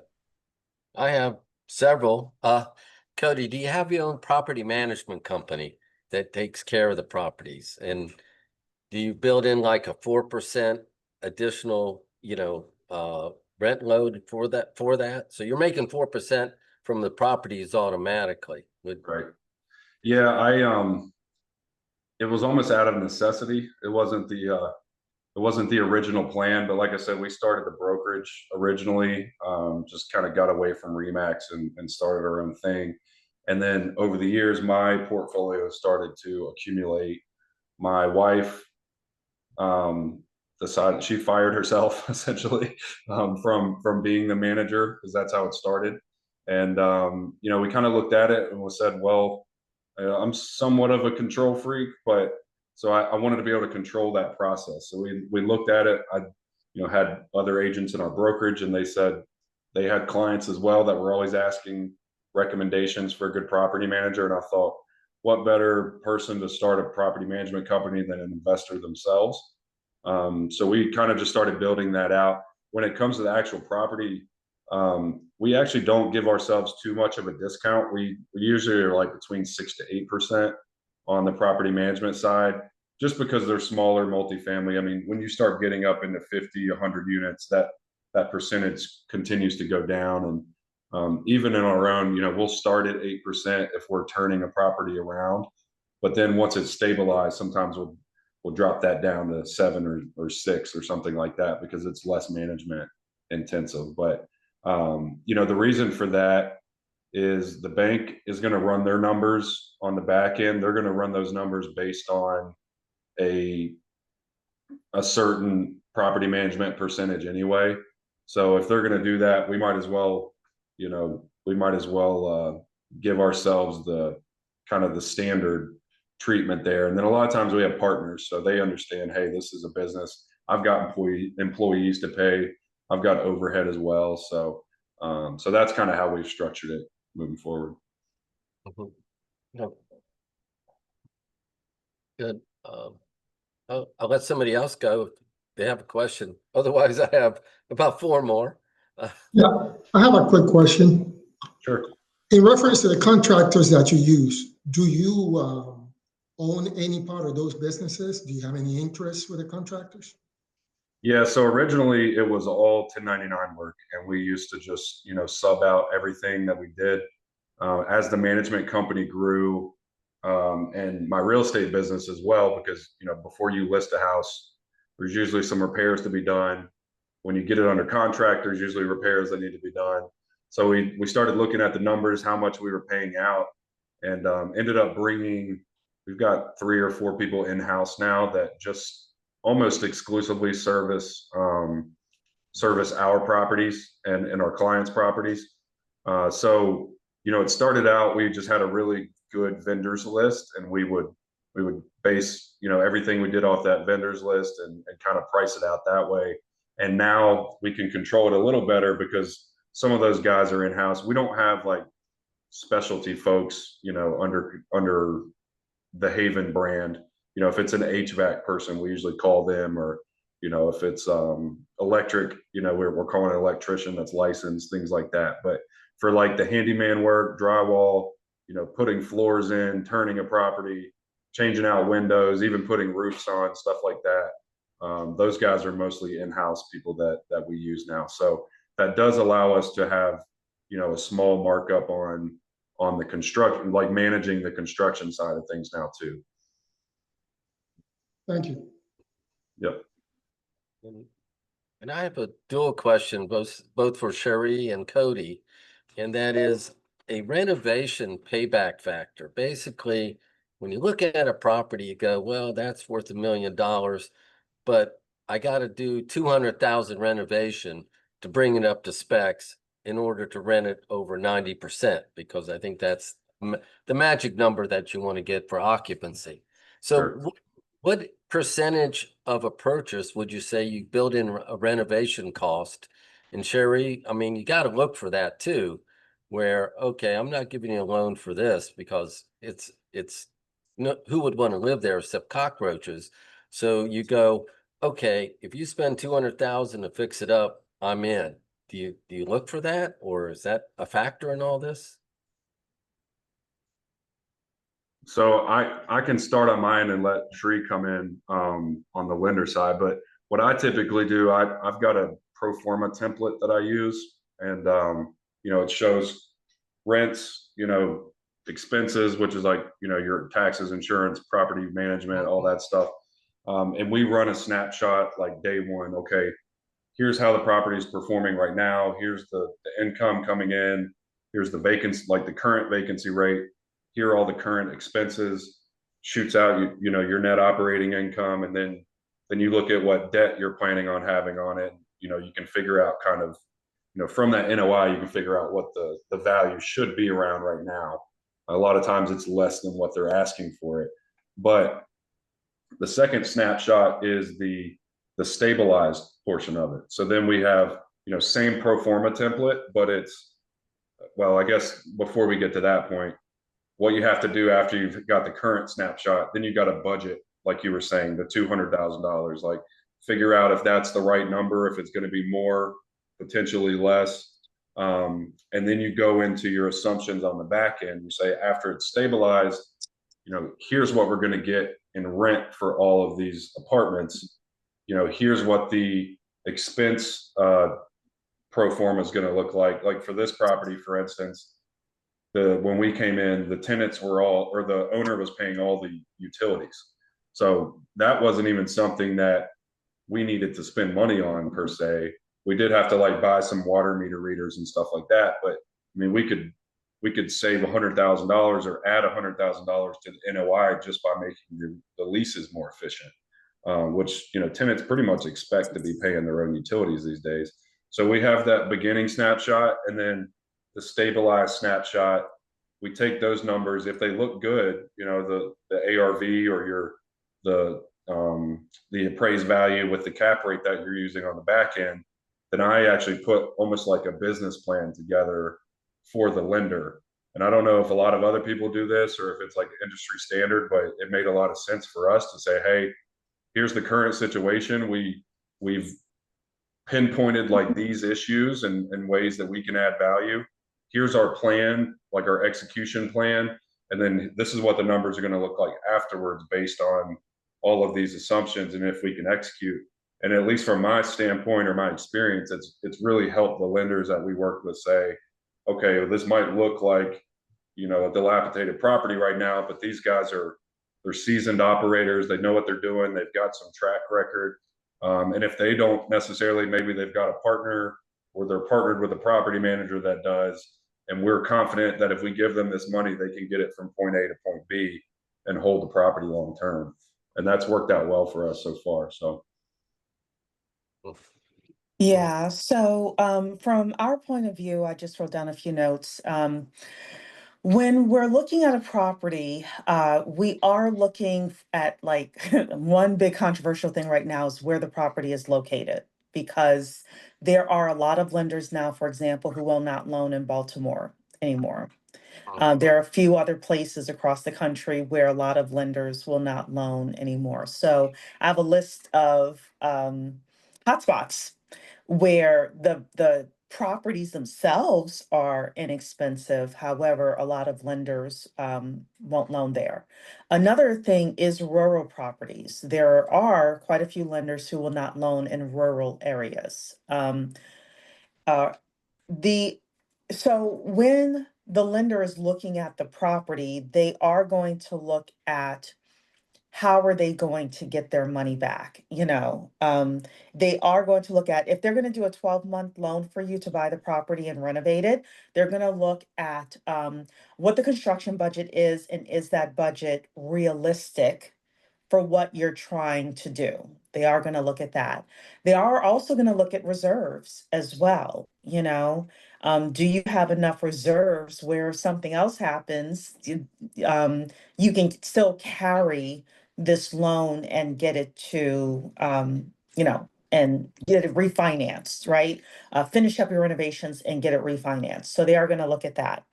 Speaker 2: have several. Cody, do you have your own property management company that takes care of the properties? And do you build in like a 4% additional, rent load for that? So you're making 4% from the properties automatically.
Speaker 3: Right. Yeah, it was almost out of necessity. It wasn't the original plan, but like I said, we started the brokerage originally, just kind of got away from Remax and started our own thing. And then over the years, my portfolio started to accumulate. My wife decided she fired herself essentially, from being the manager, because that's how it started. And we kind of looked at it and we said, well, I'm somewhat of a control freak, but so I wanted to be able to control that process. So we looked at it. I had other agents in our brokerage, and they said they had clients as well that were always asking recommendations for a good property manager. And I thought, what better person to start a property management company than an investor themselves? So we kind of just started building that out. When it comes to the actual property, we actually don't give ourselves too much of a discount. We usually are like between 6 to 8% on the property management side, just because they're smaller multifamily. I mean, when you start getting up into 50, 100 units, that percentage continues to go down. And even in our own, we'll start at 8% if we're turning a property around. But then once it's stabilized, sometimes we'll drop that down to 7 or 6 or something like that, because it's less management intensive. But the reason for that is the bank is going to run their numbers on the back end. They're going to run those numbers based on a certain property management percentage anyway. So if they're going to do that, we might as well give ourselves the kind of the standard treatment there. And then a lot of times we have partners, so they understand, hey, this is a business. I've got employees to pay. I've got overhead as well. So that's kind of how we've structured it moving forward.
Speaker 2: Mhm. Yep. Good. I'll let somebody else go if they have a question. Otherwise, I have about 4 more.
Speaker 4: Yeah, I have a quick question.
Speaker 3: Sure.
Speaker 4: In reference to the contractors that you use, do you own any part of those businesses? Do you have any interest with the contractors?
Speaker 3: Yeah, so originally it was all 1099 work, and we used to just, sub out everything that we did. As the management company grew, and my real estate business as well, because, before you list a house, there's usually some repairs to be done. When you get it under contract, there's usually repairs that need to be done. So we started looking at the numbers, how much we were paying out, and ended up we've got 3 or 4 people in-house now that just almost exclusively service our properties and our clients' properties. So it started out, we just had a really good vendors list, and we would base everything we did off that vendors list and kind of price it out that way. And now we can control it a little better because some of those guys are in-house. We don't have like specialty folks, under the Haven brand. If it's an HVAC person, we usually call them, or if it's electric, we're calling an electrician that's licensed, things like that. But for like the handyman work, drywall, putting floors in, turning a property, changing out windows, even putting roofs on, stuff like that, those guys are mostly in-house people that we use now. So that does allow us to have a small markup on the construction, like managing the construction side of things now too.
Speaker 4: Thank you.
Speaker 3: Yep.
Speaker 2: And I have a dual question, both for Cheree and Cody, and that is a renovation payback factor. Basically, when you look at a property, you go, well, that's worth $1 million, but I got to do 200,000 renovation to bring it up to specs in order to rent it over 90%, because I think that's the magic number that you want to get for occupancy. So
Speaker 3: Sure.
Speaker 2: What percentage of a purchase would you say you build in a renovation cost? And Cheree, I mean, you got to look for that too, where, okay, I'm not giving you a loan for this because it's no, who would want to live there except cockroaches? So you go, okay, if you spend 200,000 to fix it up, I'm in. Do you look for that, or is that a factor in all this?
Speaker 3: So I can start on mine and let Cheree come in on the lender side. But what I typically do, I've got a pro forma template that I use, and it shows rents, expenses, which is like your taxes, insurance, property management, all that stuff. And we run a snapshot like day one. Okay, here's how the property is performing right now. Here's the income coming in. Here's the vacancy, like the current vacancy rate. Here are all the current expenses. Shoots out your net operating income, and then you look at what debt you're planning on having on it. You can figure out kind of from that NOI, you can figure out what the value should be around right now. A lot of times it's less than what they're asking for it. But the second snapshot is the stabilized portion of it. So then we have same pro forma template, but it's, well, I guess before we get to that point, what you have to do after you've got the current snapshot, then you got a budget, like you were saying, the $200,000, like figure out if that's the right number, if it's going to be more, potentially less. And then you go into your assumptions on the back end. You say, after it's stabilized, here's what we're going to get in rent for all of these apartments. Here's what the expense pro forma is going to look like. Like for this property, for instance, when we came in, the tenants were all, or the owner was paying all the utilities. So that wasn't even something that we needed to spend money on per se. We did have to like buy some water meter readers and stuff like that. But I mean, we could save $100,000 or add $100,000 to the NOI just by making the leases more efficient, which tenants pretty much expect to be paying their own utilities these days. So we have that beginning snapshot, and then the stabilized snapshot. We take those numbers. If they look good, the ARV or the appraised value with the cap rate that you're using on the back end, then I actually put almost like a business plan together for the lender. And I don't know if a lot of other people do this or if it's like industry standard, but it made a lot of sense for us to say, hey, here's the current situation. We've pinpointed like these issues and ways that we can add value. Here's our plan, like our execution plan. And then this is what the numbers are going to look like afterwards based on all of these assumptions and if we can execute. And at least from my standpoint or my experience, it's really helped the lenders that we work with say, okay, well, this might look like, a dilapidated property right now, but these guys they're seasoned operators. They know what they're doing. They've got some track record. And if they don't necessarily, maybe they've got a partner or they're partnered with a property manager that does. And we're confident that if we give them this money, they can get it from point A to point B and hold the property long term. And that's worked out well for us so far. So.
Speaker 1: Yeah. So from our point of view, I just wrote down a few notes. When we're looking at a property, we are looking at like one big controversial thing right now is where the property is located, because there are a lot of lenders now, for example, who will not loan in Baltimore anymore. There are a few other places across the country where a lot of lenders will not loan anymore. So I have a list of hotspots where the properties themselves are inexpensive. However, a lot of lenders won't loan there. Another thing is rural properties. There are quite a few lenders who will not loan in rural areas. Uh, so when the lender is looking at the property, they are going to look at how are they going to get their money back? They are going to look at, if they're going to do a 12-month loan for you to buy the property and renovate it, they're going to look at what the construction budget is, and is that budget realistic for what you're trying to do. They are going to look at that. They are also going to look at reserves as well. Do you have enough reserves where if something else happens, you can still carry this loan and get it to, and get it refinanced, right? Finish up your renovations and get it refinanced. So they are going to look at that.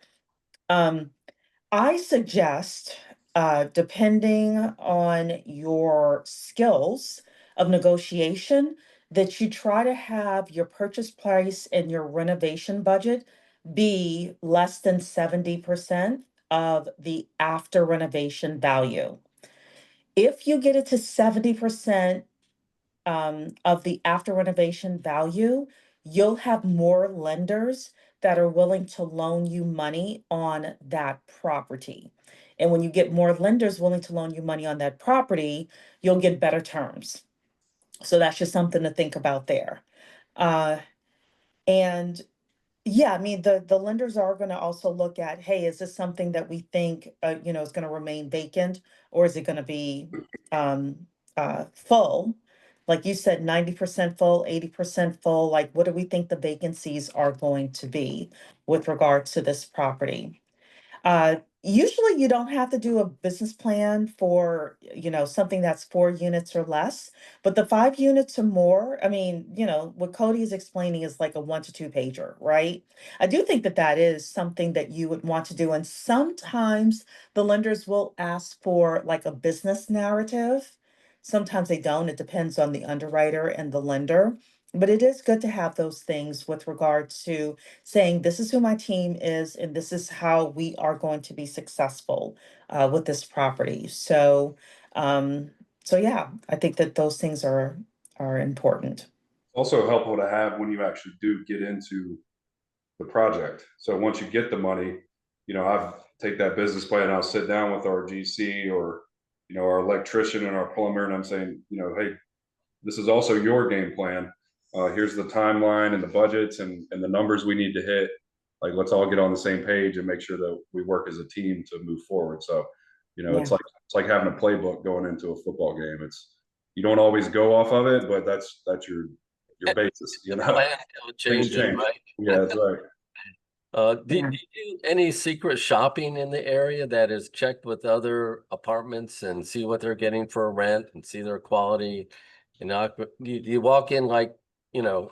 Speaker 1: I suggest, depending on your skills of negotiation, that you try to have your purchase price and your renovation budget be less than 70% of the after renovation value. If you get it to 70% of the after renovation value, you'll have more lenders that are willing to loan you money on that property. And when you get more lenders willing to loan you money on that property, you'll get better terms. So that's just something to think about there. And yeah, I mean, the lenders are going to also look at, hey, is this something that we think, is going to remain vacant, or is it going to be full? Like you said, 90% full, 80% full. Like, what do we think the vacancies are going to be with regards to this property? Usually you don't have to do a business plan for, something that's 4 units or less, but the 5 units or more, I mean, what Cody is explaining is like a 1 to 2 pager, right? I do think that that is something that you would want to do. And sometimes the lenders will ask for like a business narrative. Sometimes they don't. It depends on the underwriter and the lender. But it is good to have those things with regard to saying, this is who my team is, and this is how we are going to be successful with this property. Um, so yeah, I think that those things are important.
Speaker 3: Also helpful to have when you actually do get into the project. So once you get the money, I've take that business plan, I'll sit down with our GC or, our electrician and our plumber, and I'm saying, hey, this is also your game plan. Here's the timeline and the budgets and the numbers we need to hit. Like, let's all get on the same page and make sure that we work as a team to move forward. So,
Speaker 1: Yeah.
Speaker 3: it's like having a playbook going into a football game. You don't always go off of it, but that's your basis.
Speaker 2: The plan
Speaker 3: Things
Speaker 2: changes,
Speaker 3: change.
Speaker 2: right?
Speaker 3: Yeah, that's right.
Speaker 2: Do
Speaker 1: Yeah.
Speaker 2: you do any secret shopping in the area that is checked with other apartments and see what they're getting for a rent and see their quality? Do you walk in like,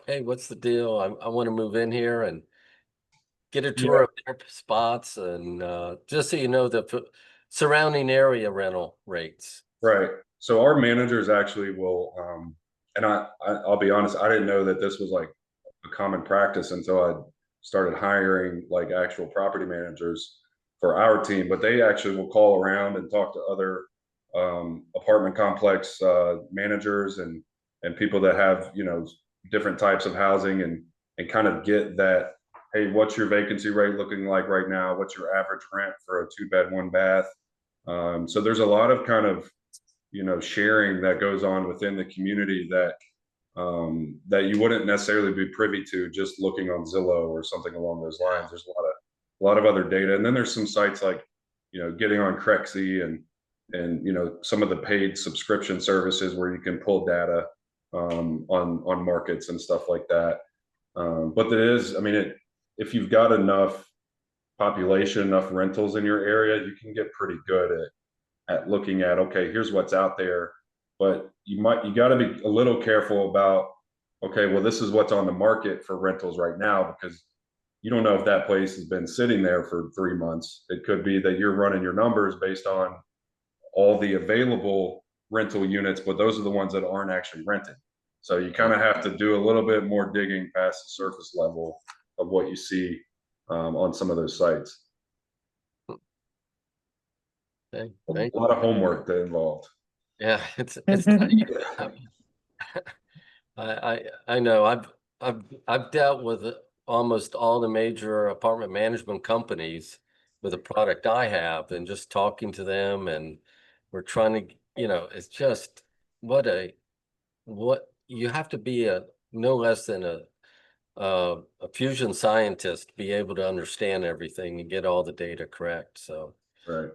Speaker 2: hey, what's the deal? I want to move in here and get a tour
Speaker 3: Yeah,
Speaker 2: of their spots and just so you know the surrounding area rental rates.
Speaker 3: right. So our managers actually will, and I'll be honest, I didn't know that this was like a common practice until I started hiring like actual property managers for our team. But they actually will call around and talk to other apartment complex managers and people that have different types of housing and kind of get that. Hey, what's your vacancy rate looking like right now? What's your average rent for a 2-bed, 1-bath? So there's a lot of kind of sharing that goes on within the community that you wouldn't necessarily be privy to just looking on Zillow or something along those lines. There's a lot of other data, and then there's some sites like getting on Crexy and some of the paid subscription services where you can pull data on markets and stuff like that. But there is, I mean, if you've got enough population, enough rentals in your area, you can get pretty good at looking at, okay, here's what's out there. But you got to be a little careful about, okay, well, this is what's on the market for rentals right now, because you don't know if that place has been sitting there for 3 months. It could be that you're running your numbers based on all the available rental units, but those are the ones that aren't actually rented. So you kind of have to do a little bit more digging past the surface level of what you see on some of those sites.
Speaker 2: Okay,
Speaker 3: A lot of homework involved.
Speaker 2: yeah, it's I know I've dealt with almost all the major apartment management companies with the product I have, and just talking to them, and we're trying to, it's just what you have to be no less than a fusion scientist to be able to understand everything and get all the data correct. So
Speaker 3: Right.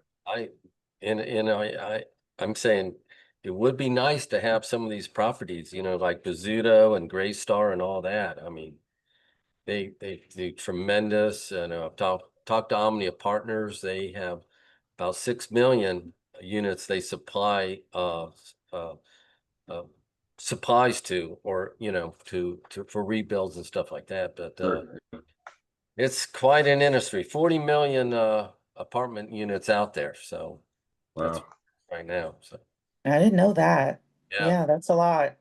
Speaker 2: I'm saying it would be nice to have some of these properties, like Bizzuto and Greystar and all that. I mean, they do tremendous. And I've talked to Omnia Partners. They have about 6 million units they supply supplies to, or to for rebuilds and stuff like that. But it's quite an industry. 40 million apartment units out there. So that's
Speaker 3: Wow.
Speaker 2: right now. So
Speaker 1: I didn't know that.
Speaker 2: yeah.
Speaker 1: Yeah, that's a lot.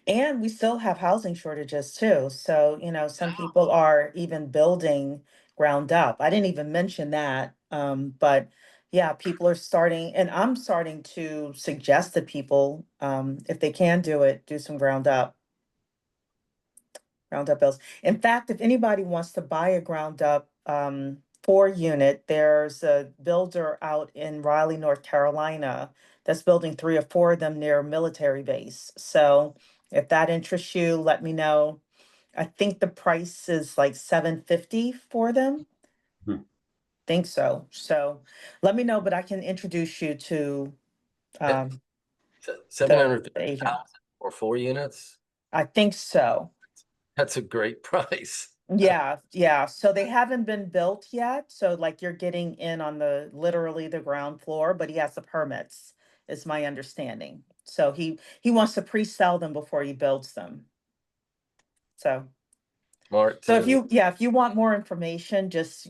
Speaker 1: And we still have housing shortages too. So, some people are even building ground up. I didn't even mention that. But yeah, people are starting, and I'm starting to suggest to people, if they can do it, do some ground up bills. In fact, if anybody wants to buy a ground up 4 unit, there's a builder out in Raleigh, North Carolina, that's building 3 or 4 of them near a military base. So if that interests you, let me know. I think the price is like $750 for them.
Speaker 3: Hmm.
Speaker 1: Think so. So let me know, but I can introduce you to the
Speaker 2: 750,000
Speaker 1: agent.
Speaker 2: for 4 units.
Speaker 1: I think so.
Speaker 2: That's a great price.
Speaker 1: Yeah. So they haven't been built yet. So like you're getting in on literally the ground floor, but he has the permits, is my understanding. So he wants to pre-sell them before he builds them. So
Speaker 2: Smart
Speaker 1: So if
Speaker 2: too.
Speaker 1: if you want more information, just,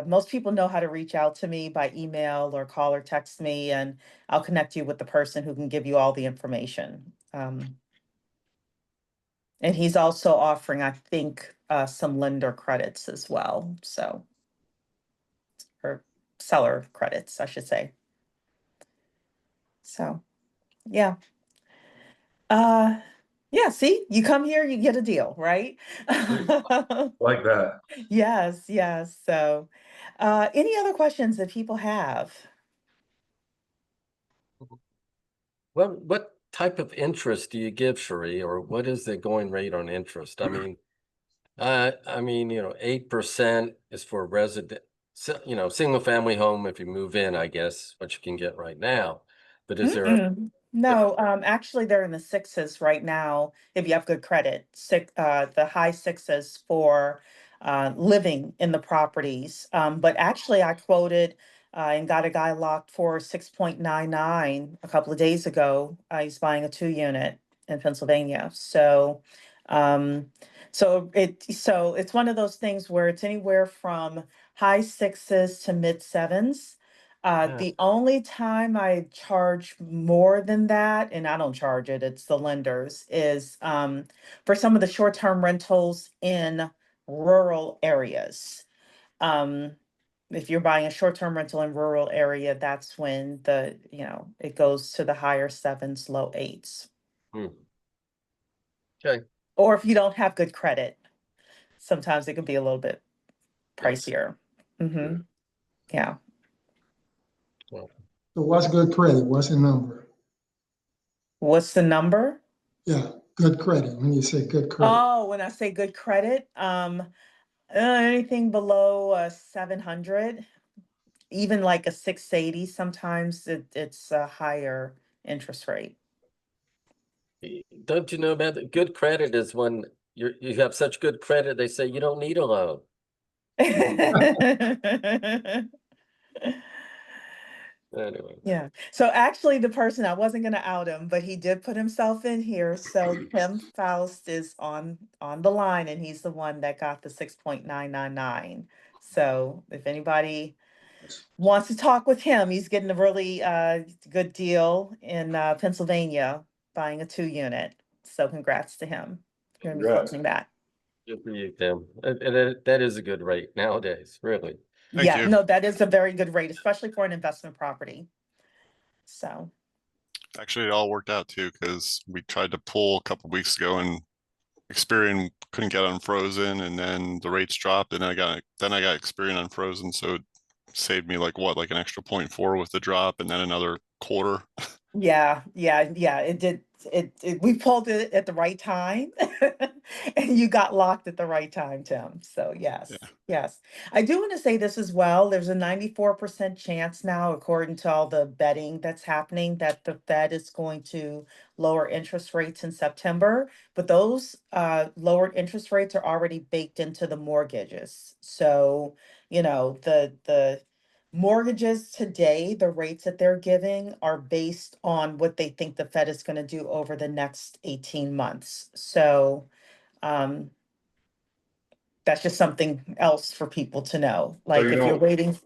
Speaker 1: most people know how to reach out to me by email or call or text me, and I'll connect you with the person who can give you all the information. And he's also offering, I think, some lender credits as well. So, or seller credits, I should say. So, yeah. Yeah, see, you come here, you get a deal, right?
Speaker 3: Like that.
Speaker 1: Yes. So, any other questions that people have?
Speaker 2: What type of interest do you give, Cheree, or what is the going rate on interest? I mean, 8% is for resident, single family home if you move in, I guess, what you can get right now. But is there a
Speaker 1: Mm-mm. No, actually, they're in the sixes right now. If you have good credit, the high sixes for living in the properties. But actually, I quoted and got a guy locked for 6.99 a couple of days ago. He's buying a 2-unit in Pennsylvania. Um, so it's one of those things where it's anywhere from high sixes to mid sevens.
Speaker 2: Yeah.
Speaker 1: The only time I charge more than that, and I don't charge it, it's the lenders, is for some of the short-term rentals in rural areas. Um, if you're buying a short-term rental in rural area, that's when it goes to the higher sevens, low eights.
Speaker 2: Hmm. Okay.
Speaker 1: Or if you don't have good credit, sometimes it can be a little bit
Speaker 2: Yes.
Speaker 1: pricier. Mm-hmm. Yeah.
Speaker 2: Well,
Speaker 4: So what's good credit? What's the number?
Speaker 1: What's the number?
Speaker 4: Yeah, good credit. When you say good credit,
Speaker 1: Oh, when I say good credit, anything below 700, even like a 680, sometimes it's a higher interest rate.
Speaker 2: don't you know about good credit is when you have such good credit, they say you don't need a loan. Anyway.
Speaker 1: Yeah. So actually the person, I wasn't going to out him, but he did put himself in here. So Tim Faust is on the line, and he's the one that got the 6.999. So if anybody wants to talk with him, he's getting a really good deal in Pennsylvania, buying a 2-unit. So congrats to him. You're gonna be
Speaker 3: Congrats.
Speaker 1: closing that.
Speaker 2: Good for you, Tim. And that is a good rate nowadays, really.
Speaker 5: Thank
Speaker 1: Yeah,
Speaker 5: you.
Speaker 1: no, that is a very good rate, especially for an investment property. So,
Speaker 5: Actually, it all worked out too because we tried to pull a couple weeks ago and Experian couldn't get unfrozen, and then the rates dropped, and I got Experian unfrozen, so it saved me like an extra 0.4 with the drop, and then another quarter.
Speaker 1: yeah, it did. We pulled it at the right time, and you got locked at the right time, Tim. So yes,
Speaker 5: Yeah.
Speaker 1: yes. I do want to say this as well. There's a 94% chance now, according to all the betting that's happening, that the Fed is going to lower interest rates in September. But those lowered interest rates are already baked into the mortgages. So, the mortgages today, the rates that they're giving are based on what they think the Fed is going to do over the next 18 months. So um, that's just something else for people to know.
Speaker 3: So
Speaker 1: Like
Speaker 3: you
Speaker 1: if you're
Speaker 3: don't
Speaker 1: waiting,
Speaker 3: you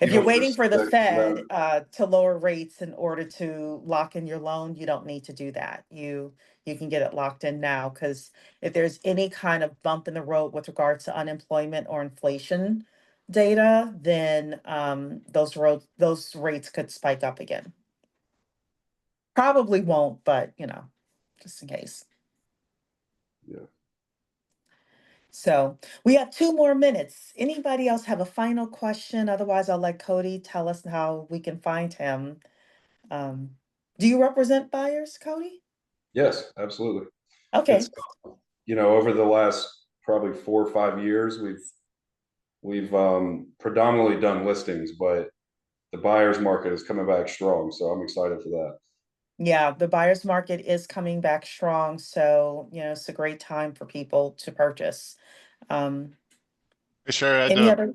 Speaker 1: if you're
Speaker 3: don't
Speaker 1: waiting for the
Speaker 3: foresee that coming
Speaker 1: Fed
Speaker 3: down?
Speaker 1: to lower rates in order to lock in your loan, you don't need to do that. You can get it locked in now, because if there's any kind of bump in the road with regards to unemployment or inflation data, then those rates could spike up again. Probably won't, but just in case.
Speaker 3: Yeah.
Speaker 1: So we have 2 more minutes. Anybody else have a final question? Otherwise, I'll let Cody tell us how we can find him. Do you represent buyers, Cody?
Speaker 3: Yes, absolutely.
Speaker 1: Okay.
Speaker 3: It's over the last probably 4 or 5 years, we've predominantly done listings, but the buyer's market is coming back strong, so I'm excited for that.
Speaker 1: Yeah, the buyer's market is coming back strong. So, it's a great time for people to purchase.
Speaker 5: Hey, Cheree,
Speaker 1: Any other?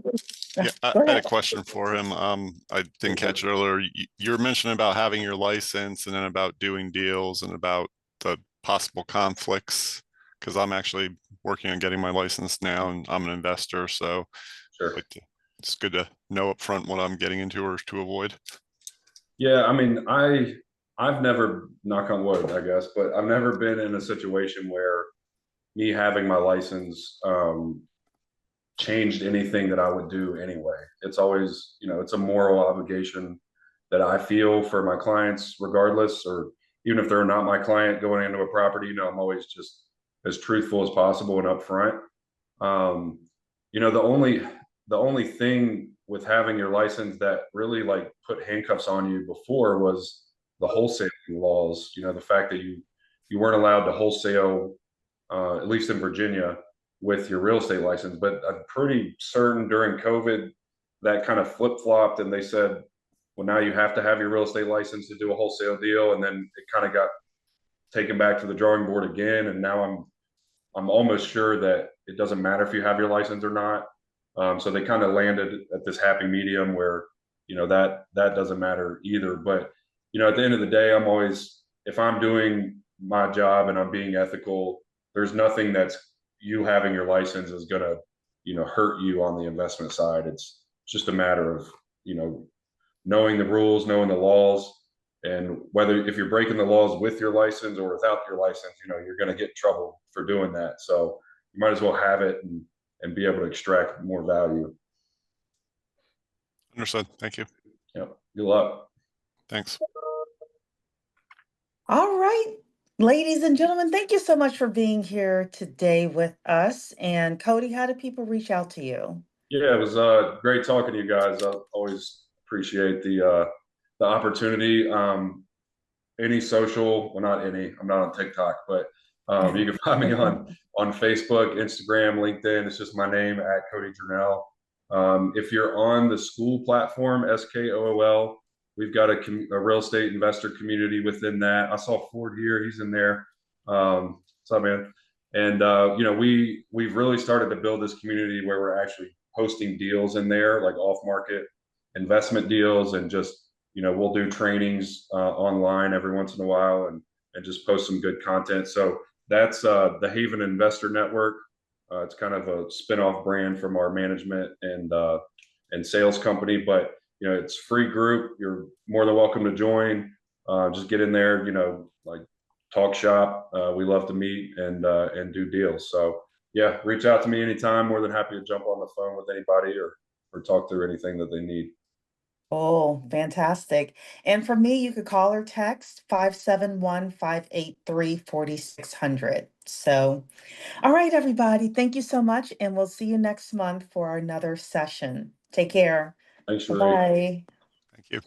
Speaker 5: yeah, I
Speaker 1: Go
Speaker 5: had a
Speaker 1: ahead.
Speaker 5: question for him. I didn't catch it earlier. You were mentioning about having your license and then about doing deals and about the possible conflicts. Because I'm actually working on getting my license now, and I'm an investor, so
Speaker 3: Sure.
Speaker 5: it's good to know up front what I'm getting into or to avoid.
Speaker 3: Yeah, I mean, I've never, knock on wood, I guess, but I've never been in a situation where me having my license changed anything that I would do anyway. It's always, it's a moral obligation that I feel for my clients, regardless, or even if they're not my client going into a property, I'm always just as truthful as possible and upfront. Um, the only thing with having your license that really like put handcuffs on you before was the wholesaling laws. The fact that you weren't allowed to wholesale, at least in Virginia, with your real estate license. But I'm pretty certain during COVID that kind of flip flopped, and they said, well, now you have to have your real estate license to do a wholesale deal, and then it kind of got taken back to the drawing board again. And now I'm almost sure that it doesn't matter if you have your license or not. So they kind of landed at this happy medium where, that doesn't matter either. But, at the end of the day, I'm always, if I'm doing my job and I'm being ethical, there's nothing that's you having your license is going to, hurt you on the investment side. It's just a matter of, knowing the rules, knowing the laws, and whether if you're breaking the laws with your license or without your license, you're going to get in trouble for doing that. So you might as well have it and be able to extract more value.
Speaker 5: Understood. Thank you.
Speaker 3: Yep. Good luck.
Speaker 5: Thanks.
Speaker 1: All right, ladies and gentlemen, thank you so much for being here today with us. And Cody, how do people reach out to you?
Speaker 3: Yeah, it was great talking to you guys. I always appreciate the opportunity. Any social, well, not any, I'm not on TikTok, but you can find me on Facebook, Instagram, LinkedIn. It's just my name at Cody Journell. If you're on the school platform, SKOOL, we've got a real estate investor community within that. I saw Ford here; he's in there. What's up, man? And we've really started to build this community where we're actually posting deals in there, like off-market investment deals, and just we'll do trainings online every once in a while and just post some good content. So that's the Haven Investor Network. It's kind of a spin-off brand from our management and sales company, but it's a free group. You're more than welcome to join. Just get in there, like talk shop. We love to meet and do deals. So yeah, reach out to me anytime. More than happy to jump on the phone with anybody or talk through anything that they need.
Speaker 1: Oh, fantastic. And for me, you could call or text 571-583-4600. So, all right, everybody, thank you so much. And we'll see you next month for another session. Take care.
Speaker 3: Thanks, Cheree.
Speaker 1: Bye-bye.
Speaker 5: Thank you.